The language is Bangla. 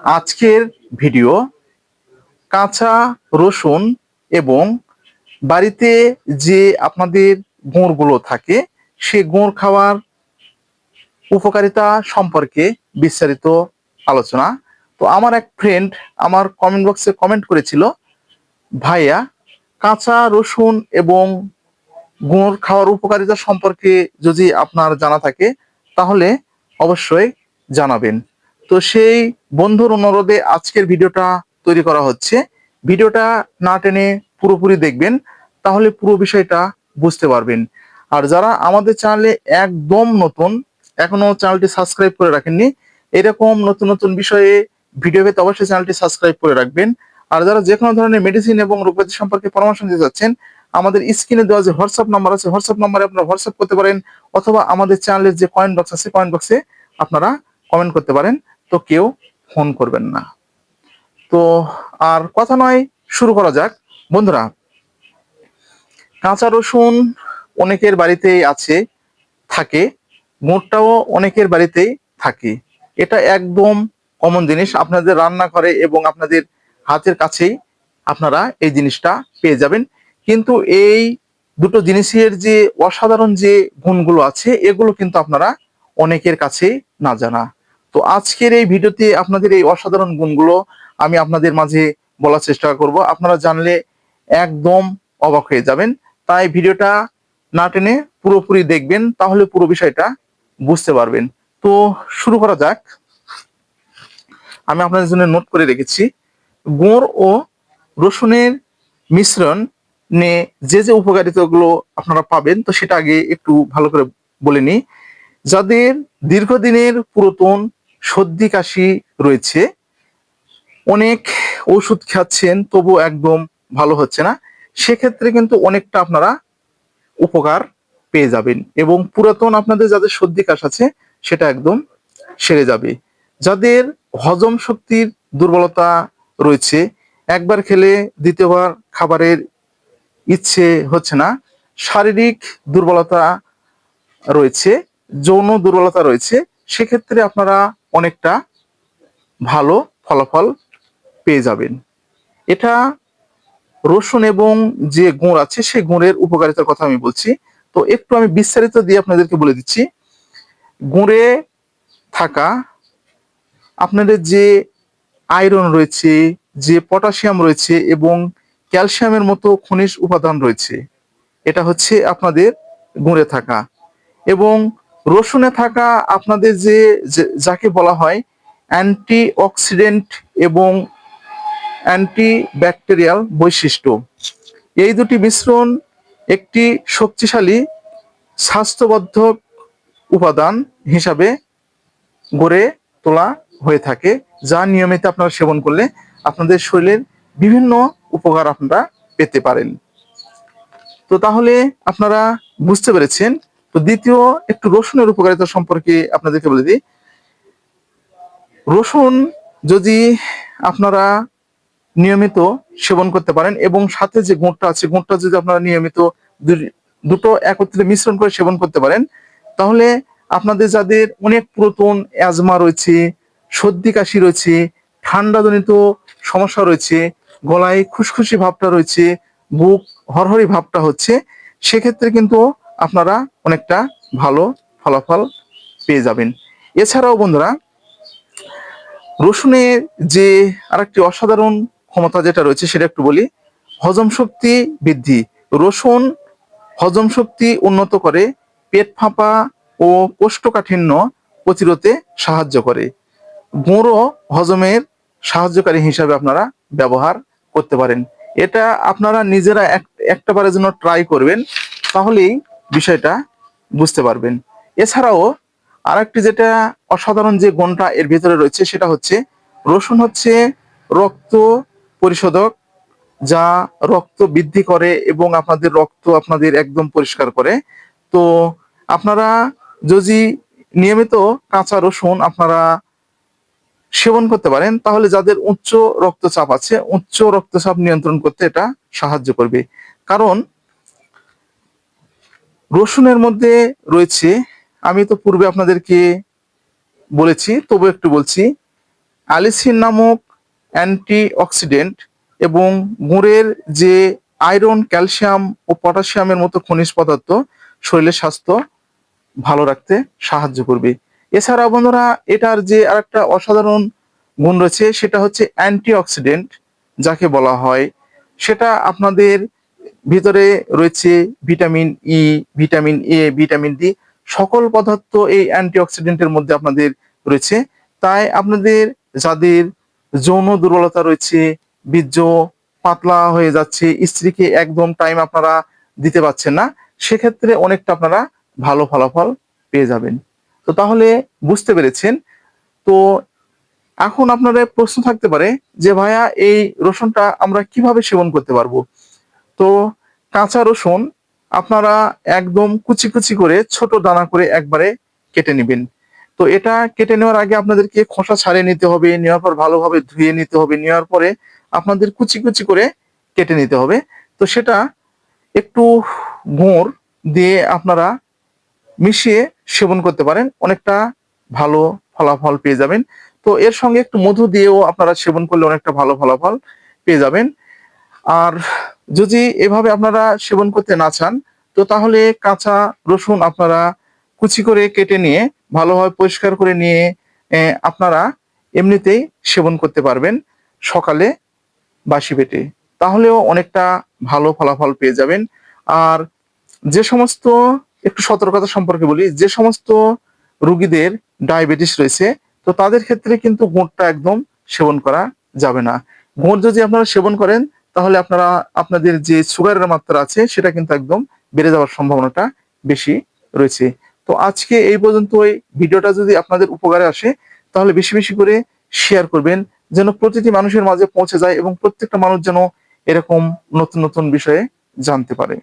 আজকের ভিডিও কাঁচা রসুন এবং বাড়িতে যে আপনাদের গুঁড়গুলো থাকে সে গুঁড় খাওয়ার উপকারিতা সম্পর্কে বিস্তারিত আলোচনা। তো আমার এক ফ্রেন্ড আমার কমেন্ট বক্সে কমেন্ট করেছিল, ভাইয়া কাঁচা রসুন এবং গুঁড় খাওয়ার উপকারিতা সম্পর্কে যদি আপনার জানা থাকে তাহলে অবশ্যই জানাবেন। তো সেই বন্ধুর অনুরোধে আজকের ভিডিওটা তৈরি করা হচ্ছে। ভিডিওটা না টেনে পুরোপুরি দেখবেন, তাহলে পুরো বিষয়টা বুঝতে পারবেন। আর যারা আমাদের চ্যানেলে একদম নতুন, এখনো চ্যানেলটি সাবস্ক্রাইব করে রাখেননি, এরকম নতুন নতুন বিষয়ে ভিডিও পেতে অবশ্যই চ্যানেলটি সাবস্ক্রাইব করে রাখবেন। আর যারা যে কোনো ধরনের মেডিসিন এবং রোগব্যাধি সম্পর্কে পরামর্শ নিতে যাচ্ছেন, আমাদের স্ক্রিনে দেওয়া যে হোয়াটসঅ্যাপ নাম্বার আছে, হোয়াটসঅ্যাপ নাম্বারে আপনারা হোয়াটসঅ্যাপ করতে পারেন, অথবা আমাদের চ্যানেলের যে কমেন্ট বক্স আছে কমেন্ট বক্সে আপনারা কমেন্ট করতে পারেন। তো কেউ ফোন করবেন না। তো আর কথা নয়, শুরু করা যাক। বন্ধুরা, কাঁচা রসুন অনেকের বাড়িতেই আছে, থাকে, গুড়টাও অনেকের বাড়িতেই থাকে। এটা একদম কমন জিনিস, আপনাদের রান্নাঘরে এবং আপনাদের হাতের কাছেই আপনারা এই জিনিসটা পেয়ে যাবেন। কিন্তু এই দুটো জিনিসের যে অসাধারণ যে গুণগুলো আছে এগুলো কিন্তু আপনারা অনেকের কাছেই না জানা। তো আজকের এই ভিডিওতে আপনাদের এই অসাধারণ গুণগুলো আমি আপনাদের মাঝে বলার চেষ্টা করব। আপনারা জানলে একদম অবাক হয়ে যাবেন। তাই ভিডিওটা না টেনে পুরোপুরি দেখবেন, তাহলে পুরো বিষয়টা বুঝতে পারবেন। তো শুরু করা যাক। আমি আপনাদের জন্য নোট করে রেখেছি, গুড় ও রসুনের মিশ্রণ নে যে যে উপকারিতাগুলো আপনারা পাবেন, তো সেটা আগে একটু ভালো করে বলে নিই। যাদের দীর্ঘদিনের পুরাতন সর্দি কাশি রয়েছে, অনেক ওষুধ খাচ্ছেন তবু একদম ভালো হচ্ছে না, সেক্ষেত্রে কিন্তু অনেকটা আপনারা উপকার পেয়ে যাবেন এবং পুরাতন আপনাদের যাদের সর্দি কাশ আছে সেটা একদম সেরে যাবে। যাদের হজম শক্তির দুর্বলতা রয়েছে, একবার খেলে দ্বিতীয়বার খাবারের ইচ্ছে হচ্ছে না, শারীরিক দুর্বলতা রয়েছে, যৌন দুর্বলতা রয়েছে, সেক্ষেত্রে আপনারা অনেকটা ভালো ফলাফল পেয়ে যাবেন। এটা রসুন এবং যে গুড় আছে সেই গুড়ের উপকারিতার কথা আমি বলছি। তো একটু আমি বিস্তারিত দিয়ে আপনাদেরকে বলে দিচ্ছি। গুড়ে থাকা আপনাদের যে আয়রন রয়েছে, যে পটাশিয়াম রয়েছে এবং ক্যালসিয়ামের মতো খনিজ উপাদান রয়েছে, এটা হচ্ছে আপনাদের গুড়ে থাকা। এবং রসুনে থাকা আপনাদের যে যাকে বলা হয় অ্যান্টি অক্সিডেন্ট এবং অ্যান্টি ব্যাকটেরিয়াল বৈশিষ্ট্য, এই দুটি মিশ্রণ একটি শক্তিশালী স্বাস্থ্যবর্ধক উপাদান হিসাবে গড়ে তোলা হয়ে থাকে, যা নিয়মিত আপনারা সেবন করলে আপনাদের শরীরের বিভিন্ন উপকার আপনারা পেতে পারেন। তো তাহলে আপনারা বুঝতে পেরেছেন। তো দ্বিতীয় একটু রসুনের উপকারিতা সম্পর্কে আপনাদেরকে বলে দিই। রসুন যদি আপনারা নিয়মিত সেবন করতে পারেন এবং সাথে যে গুড়টা আছে গুড়টা যদি আপনারা নিয়মিত দুটো একত্রে মিশ্রণ করে সেবন করতে পারেন, তাহলে আপনাদের যাদের অনেক পুরাতন অ্যাজমা রয়েছে, সর্দি কাশি রয়েছে, ঠান্ডাজনিত সমস্যা রয়েছে, গলায় খুশখুশি ভাবটা রয়েছে, বুক হরহরি ভাবটা হচ্ছে, সেক্ষেত্রে কিন্তু আপনারা অনেকটা ভালো ফলাফল পেয়ে যাবেন। এছাড়াও বন্ধুরা, রসুনের যে আরেকটি অসাধারণ ক্ষমতা যেটা রয়েছে সেটা একটু বলি। হজম শক্তি বৃদ্ধি। রসুন হজম শক্তি উন্নত করে, পেট ফাঁপা ও কোষ্ঠকাঠিন্য প্রতিরোধে সাহায্য করে। গুঁড়ো হজমের সাহায্যকারী হিসাবে আপনারা ব্যবহার করতে পারেন। এটা আপনারা নিজেরা একটা বারের জন্য ট্রাই করবেন, তাহলেই বিষয়টা বুঝতে পারবেন। এছাড়াও আরেকটি যেটা অসাধারণ যে গুণটা এর ভিতরে রয়েছে সেটা হচ্ছে রসুন হচ্ছে রক্ত পরিশোধক, যা রক্ত বৃদ্ধি করে এবং আপনাদের রক্ত আপনাদের একদম পরিষ্কার করে। তো আপনারা যদি নিয়মিত কাঁচা রসুন আপনারা সেবন করতে পারেন, তাহলে যাদের উচ্চ রক্তচাপ আছে উচ্চ রক্তচাপ নিয়ন্ত্রণ করতে এটা সাহায্য করবে। কারণ রসুনের মধ্যে রয়েছে, আমি তো পূর্বে আপনাদেরকে বলেছি তবু একটু বলছি, অ্যালিসিন নামক অ্যান্টিঅক্সিডেন্ট এবং গুড়ের যে আয়রন, ক্যালসিয়াম ও পটাশিয়ামের মতো খনিজ পদার্থ শরীরের স্বাস্থ্য ভালো রাখতে সাহায্য করবে। এছাড়া বন্ধুরা এটার যে আরেকটা অসাধারণ গুণ রয়েছে সেটা হচ্ছে অ্যান্টিঅক্সিডেন্ট যাকে বলা হয়, সেটা আপনাদের ভিতরে রয়েছে vitamin E, vitamin A, vitamin D, সকল পদার্থ এই অ্যান্টিঅক্সিডেন্টের মধ্যে আপনাদের রয়েছে। তাই আপনাদের যাদের যৌন দুর্বলতা রয়েছে, বীর্য পাতলা হয়ে যাচ্ছে, স্ত্রীকে একদম টাইম আপনারা দিতে পারছেন না, সেক্ষেত্রে অনেকটা আপনারা ভালো ফলাফল পেয়ে যাবেন। তো তাহলে বুঝতে পেরেছেন। তো এখন আপনাদের প্রশ্ন থাকতে পারে যে ভাইয়া এই রসুনটা আমরা কিভাবে সেবন করতে পারবো? তো কাঁচা রসুন আপনারা একদম কুচি কুচি করে ছোট দানা করে একবারে কেটে নেবেন। তো এটা কেটে নেওয়ার আগে আপনাদেরকে খোসা ছাড়িয়ে নিতে হবে, নেওয়ার পর ভালোভাবে ধুয়ে নিতে হবে, নেওয়ার পরে আপনাদের কুচি কুচি করে কেটে নিতে হবে। তো সেটা একটু গুড় দিয়ে আপনারা মিশিয়ে সেবন করতে পারেন, অনেকটা ভালো ফলাফল পেয়ে যাবেন। তো এর সঙ্গে একটু মধু দিয়েও আপনারা সেবন করলে অনেকটা ভালো ফলাফল পেয়ে যাবেন। আর যদি এভাবে আপনারা সেবন করতে না চান, তো তাহলে কাঁচা রসুন আপনারা কুচি করে কেটে নিয়ে ভালোভাবে পরিষ্কার করে নিয়ে আপনারা এমনিতেই সেবন করতে পারবেন সকালে বাসি পেটে, তাহলেও অনেকটা ভালো ফলাফল পেয়ে যাবেন। আর যে সমস্ত, একটু সতর্কতা সম্পর্কে বলি, যে সমস্ত রোগীদের ডায়াবেটিস রয়েছে, তো তাদের ক্ষেত্রে কিন্তু গুড়টা একদম সেবন করা যাবে না। গুড় যদি আপনারা সেবন করেন তাহলে আপনারা আপনাদের যে সুগারের মাত্রা আছে সেটা কিন্তু একদম বেড়ে যাওয়ার সম্ভাবনাটা বেশি রয়েছে। তো আজকে এই পর্যন্তই। ভিডিওটা যদি আপনাদের উপকারে আসে তাহলে বেশি বেশি করে শেয়ার করবেন, যেন প্রতিটি মানুষের মাঝে পৌঁছে যায় এবং প্রত্যেকটা মানুষ যেন এরকম নতুন নতুন বিষয়ে জানতে পারে।